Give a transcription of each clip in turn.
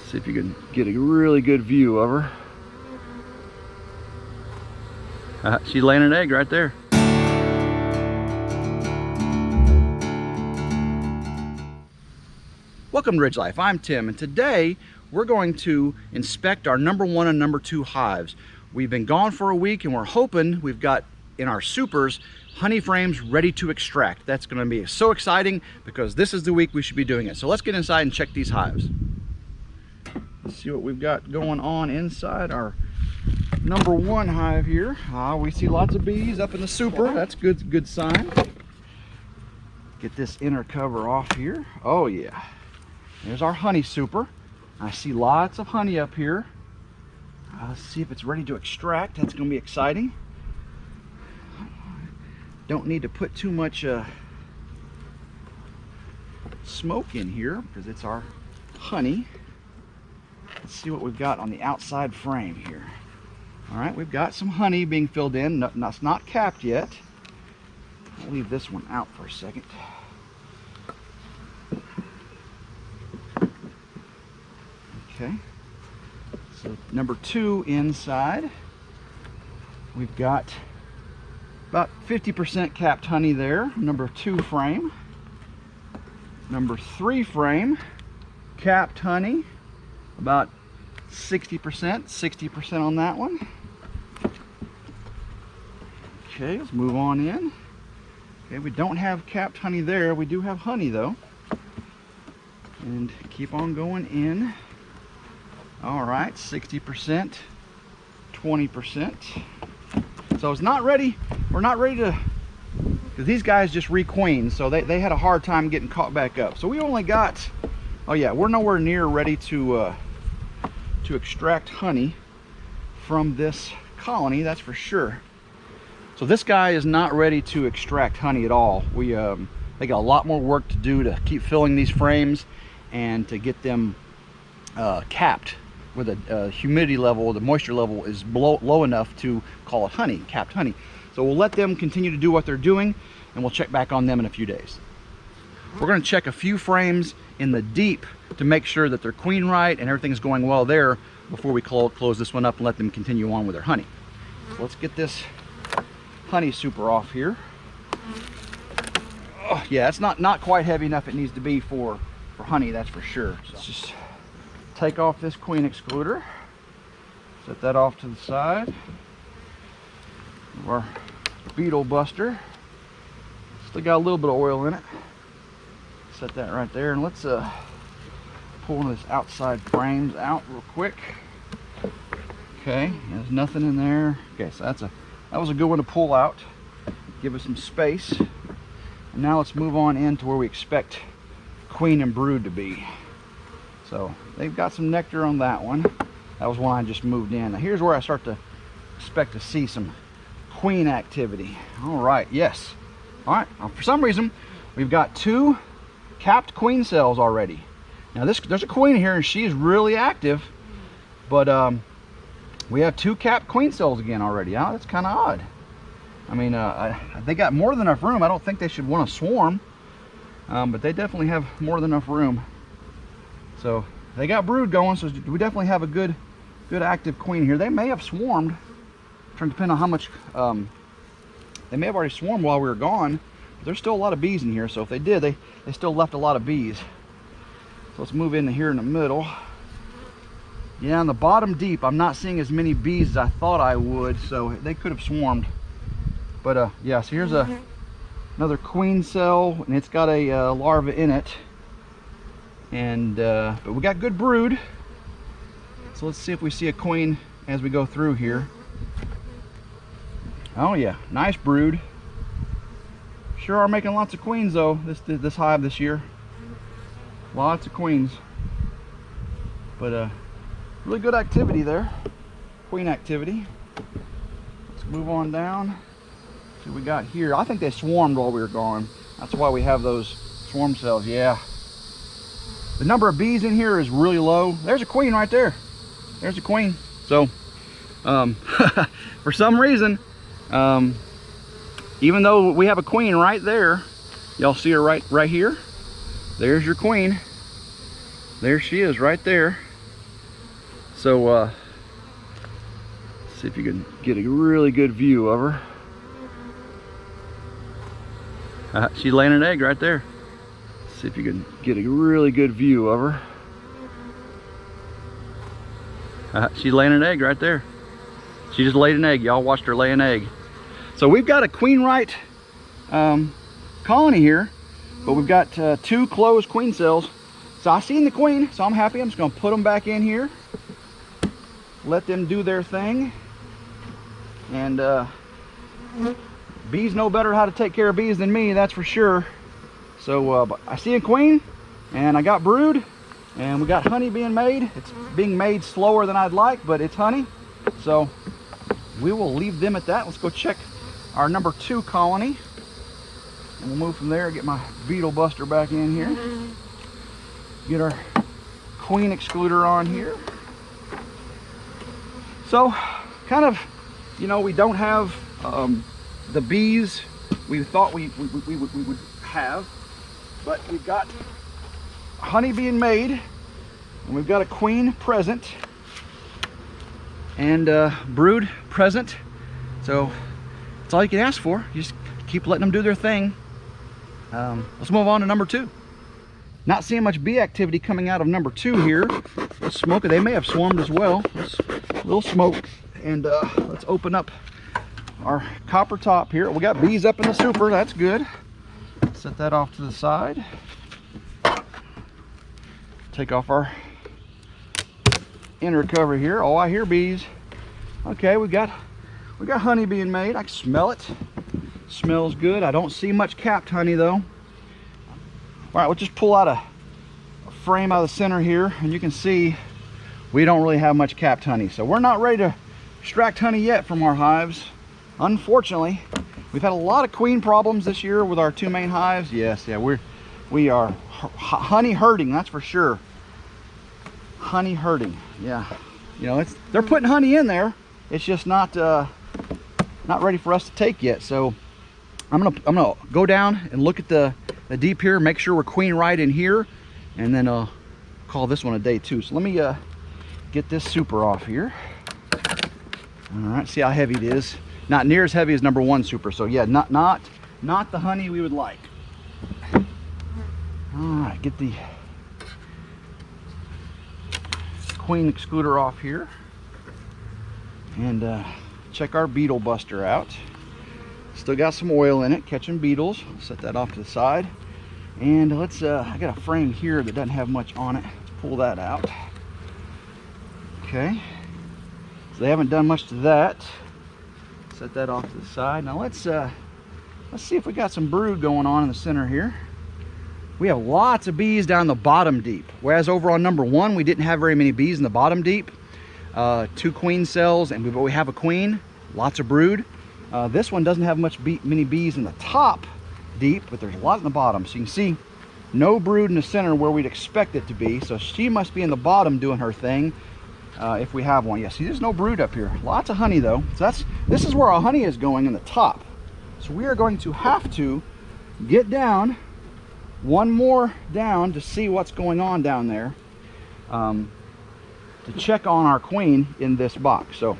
See if you can get a really good view of her. She's laying an egg right there. Welcome to RidgeLife. I'm Tim, and today we're going to inspect our number 1 and number 2 hives. We've been gone for a week, and we're hoping we've got in our supers honey frames ready to extract. That's going to be so exciting because this is the week we should be doing it. So let's get inside and check these hives. Let's see what we've got going on inside our number 1 hive here. We see lots of bees up in the super. That's good sign. Get this inner cover off here. Oh yeah. There's our honey super. I see lots of honey up here. Let's see if it's ready to extract. That's going to be exciting. Don't need to put too much smoke in here because it's our honey. Let's see what we've got on the outside frame here. All right, we've got some honey being filled in. It's not capped yet. I'll leave this one out for a second. Okay, so number 2 inside, we've got about 50% capped honey there. Number 2 frame. Number 3 frame, capped honey, about 60% on that one. Okay, let's move on in. Okay, we don't have capped honey there. We do have honey though. And keep on going in. All right, 60%, 20%. So it's not ready. We're not ready to, because these guys just requeened, so they had a hard time getting caught back up. So we only got, oh yeah, we're nowhere near ready to extract honey from this colony, that's for sure. So this guy is not ready to extract honey at all. They got a lot more work to do to keep filling these frames and to get them capped with a humidity level, the moisture level is low enough to call it honey, capped honey. So we'll let them continue to do what they're doing, and we'll check back on them in a few days. We're going to check a few frames in the deep to make sure that they're queen right and everything's going well there before we close this one up and let them continue on with their honey. So let's get this honey super off here. Oh, yeah, it's not quite heavy enough it needs to be for honey, that's for sure. So let's just take off this queen excluder, set that off to the side. Our beetle buster, still got a little bit of oil in it. Set that right there, and let's pull one of this outside frames out real quick. Okay, there's nothing in there. Okay, so that was a good one to pull out, give us some space. And now let's move on into where we expect queen and brood to be. So they've got some nectar on that one. That was one I just moved in. Now here's where I start to expect to see some queen activity. All right, yes. All right, now, for some reason we've got 2 capped queen cells already. Now there's a queen here and she is really active, but we have 2 capped queen cells again already. Oh, that's kind of odd. I mean, they got more than enough room. I don't think they should want to swarm, but they definitely have more than enough room. So they got brood going, so we definitely have a good active queen here. They may have swarmed, trying to depend on how much, they may have already swarmed while we were gone. But there's still a lot of bees in here, so if they did, they still left a lot of bees. So let's move into here in the middle. Yeah, on the bottom deep, I'm not seeing as many bees as I thought I would, so they could have swarmed. But yeah, so here's another queen cell, and it's got a larva in it. And but we got good brood. So let's see if we see a queen as we go through here. Oh yeah, nice brood. Sure are making lots of queens though, this hive this year. Lots of queens. But really good activity there. Queen activity. Let's move on down. See what we got here. I think they swarmed while we were gone. That's why we have those swarm cells. Yeah. The number of bees in here is really low. There's a queen right there. There's a queen. So for some reason, even though we have a queen right there, y'all see her right here. There's your queen. There she is right there. So see if you can get a really good view of her. She's laying an egg right there. See if you can get a really good view of her. She's laying an egg right there. She just laid an egg. Y'all watched her lay an egg. So we've got a queen right colony here, but we've got 2 closed queen cells. So I seen the queen, so I'm happy. I'm just gonna put them back in here, let them do their thing. And bees know better how to take care of bees than me, that's for sure. So but I see a queen, and I got brood, and we got honey being made. It's being made slower than I'd like, but it's honey. So we will leave them at that. Let's go check our number 2 colony, and we'll move from there. Get my beetle buster back in here. Get our queen excluder on here. So kind of, you know, we don't have the bees we thought we would have, but we've got honey being made, and we've got a queen present, and brood present. So that's all you can ask for. You just keep letting them do their thing. Let's move on to number 2. Not seeing much bee activity coming out of number 2 here. Let's smoke it. They may have swarmed as well. A little smoke. And let's open up our copper top here. We got bees up in the super. That's good. Set that off to the side. Take off our inner cover here. Oh, I hear bees. Okay, we got honey being made. I can smell it. Smells good. I don't see much capped honey though. All right, we'll just pull out a frame out of the center here, and you can see we don't really have much capped honey. So we're not ready to extract honey yet from our hives. Unfortunately, we've had a lot of queen problems this year with our 2 main hives. Yes, yeah, we are honey hurting, that's for sure. Honey hurting, yeah. You know, they're putting honey in there. It's just not ready for us to take yet. So I'm gonna go down and look at the deep here, make sure we're queen right in here, and then call this one a day too. So let me get this super off here. All right, see how heavy it is. Not near as heavy as number 1 super. So yeah, not the honey we would like. All right, get the queen excluder off here, and check our beetle buster out. Still got some oil in it, catching beetles. Set that off to the side. And let's, I got a frame here that doesn't have much on it. Let's pull that out. Okay. So they haven't done much to that. Set that off to the side. Now let's see if we got some brood going on in the center here. We have lots of bees down the bottom deep. Whereas over on number 1, we didn't have very many bees in the bottom deep. 2 queen cells, but we have a queen, lots of brood. This one doesn't have many bees in the top deep, but there's a lot in the bottom. So you can see no brood in the center where we'd expect it to be. So she must be in the bottom doing her thing, if we have one. Yeah, see, there's no brood up here. Lots of honey though. So this is where our honey is going, in the top. So we are going to have to get down, one more down, to see what's going on down there, to check on our queen in this box. So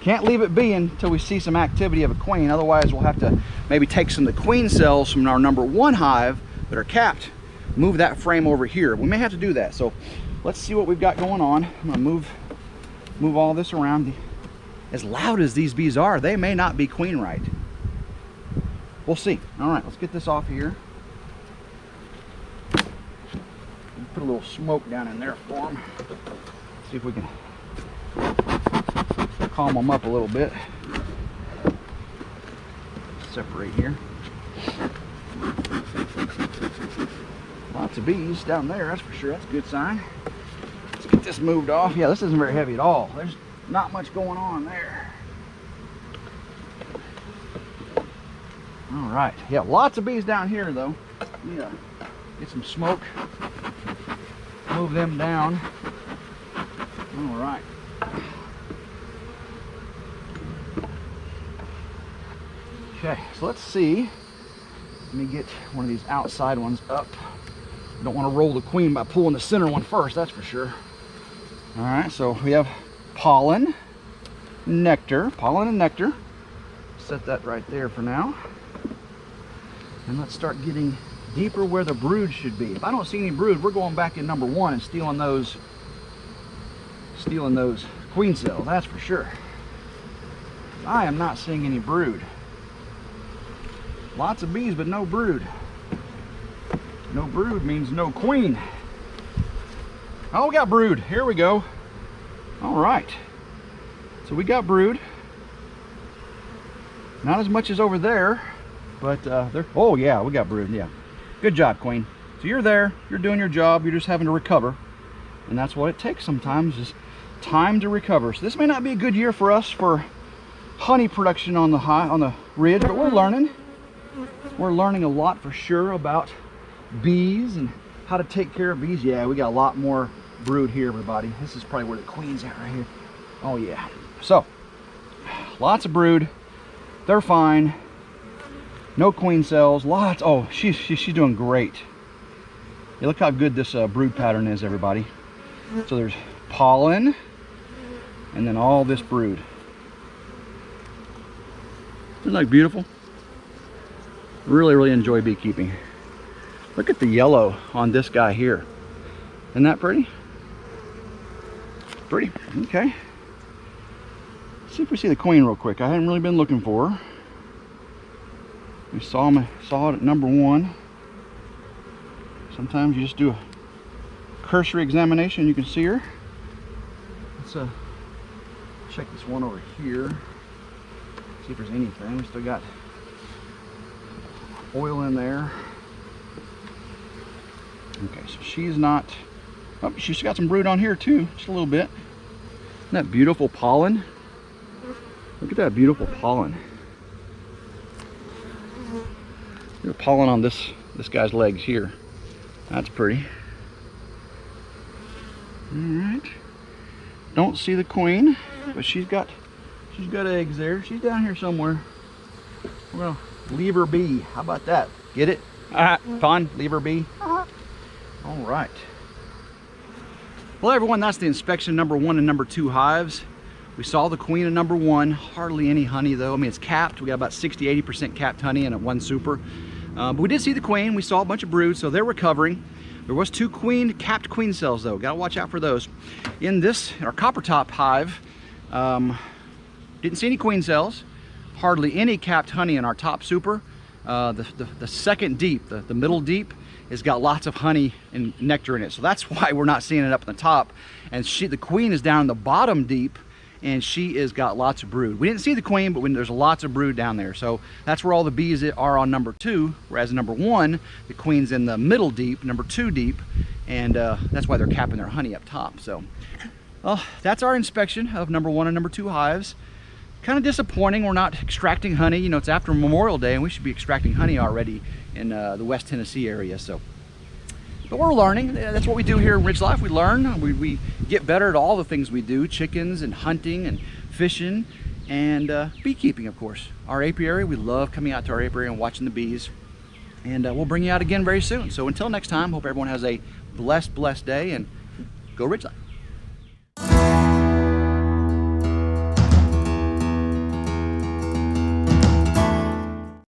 can't leave it be until we see some activity of a queen. Otherwise we'll have to maybe take some of the queen cells from our number 1 hive that are capped, move that frame over here. We may have to do that. So let's see what we've got going on. I'm gonna move all this around. As loud as these bees are, they may not be queen right. We'll see. All right, let's get this off here. Put a little smoke down in there for them. See if we can calm them up a little bit. Separate here. Lots of bees down there, that's for sure. That's a good sign. Let's get this moved off. Yeah, this isn't very heavy at all. There's not much going on there. All right. Yeah, lots of bees down here though. Yeah. Get some smoke. Move them down. All right. Okay, so let's see. Let me get one of these outside ones up. Don't want to roll the queen by pulling the center one first, that's for sure. All right, so we have pollen, nectar, pollen and nectar. Set that right there for now. And let's start getting deeper where the brood should be. If I don't see any brood, we're going back in number 1 and stealing those queen cells, that's for sure. I am not seeing any brood. Lots of bees, but no brood. No brood means no queen. Oh, we got brood. Here we go. All right. So we got brood. Not as much as over there, but oh yeah, we got brood. Yeah. Good job, queen. So you're there. You're doing your job. You're just having to recover, and that's what it takes sometimes, is time to recover. So this may not be a good year for us for honey production on the ridge, but we're learning. We're learning a lot for sure about bees and how to take care of bees. Yeah, we got a lot more brood here, everybody. This is probably where the queen's at right here. Oh yeah. So lots of brood. They're fine. No queen cells. Lots. Oh, she's doing great. Yeah, look how good this brood pattern is, everybody. So there's pollen and then all this brood. Isn't that beautiful? Really enjoy beekeeping. Look at the yellow on this guy here. Isn't that pretty? Pretty. Okay. Let's see if we see the queen real quick. I hadn't really been looking for her. We saw it at number 1. Sometimes you just do a cursory examination and you can see her. Let's check this one over here. See if there's anything. We still got oil in there. Okay, so she's not. Oh, she's got some brood on here too, just a little bit. Isn't that beautiful pollen? Look at that beautiful pollen. There's pollen on this guy's legs here. That's pretty. All right. Don't see the queen, but she's got eggs there. She's down here somewhere. We're gonna leave her be. How about that? Get it? Fun. Leave her be. All right. Well, everyone, that's the inspection number 1 and number 2 hives. We saw the queen in number 1. Hardly any honey though. I mean, it's capped. We got about 60–80% capped honey in at 1 super. But we did see the queen. We saw a bunch of brood, so they're recovering. There was 2 capped queen cells though. Got to watch out for those. In our copper top hive, didn't see any queen cells. Hardly any capped honey in our top super. The second deep, the middle deep, has got lots of honey and nectar in it. So that's why we're not seeing it up in the top. And the queen is down in the bottom deep, and she has got lots of brood. We didn't see the queen, but there's lots of brood down there. So that's where all the bees are on number 2, whereas number 1, the queen's in the middle deep, number 2 deep, and that's why they're capping their honey up top. So that's our inspection of number 1 and number 2 hives. Kind of disappointing we're not extracting honey. You know, it's after Memorial Day and we should be extracting honey already in the West Tennessee area. So, but we're learning. That's what we do here in RidgeLife. We learn. We get better at all the things we do: chickens and hunting and fishing and beekeeping, of course. Our apiary, we love coming out to our apiary and watching the bees. And we'll bring you out again very soon. So until next time, hope everyone has a blessed day, and go RidgeLife.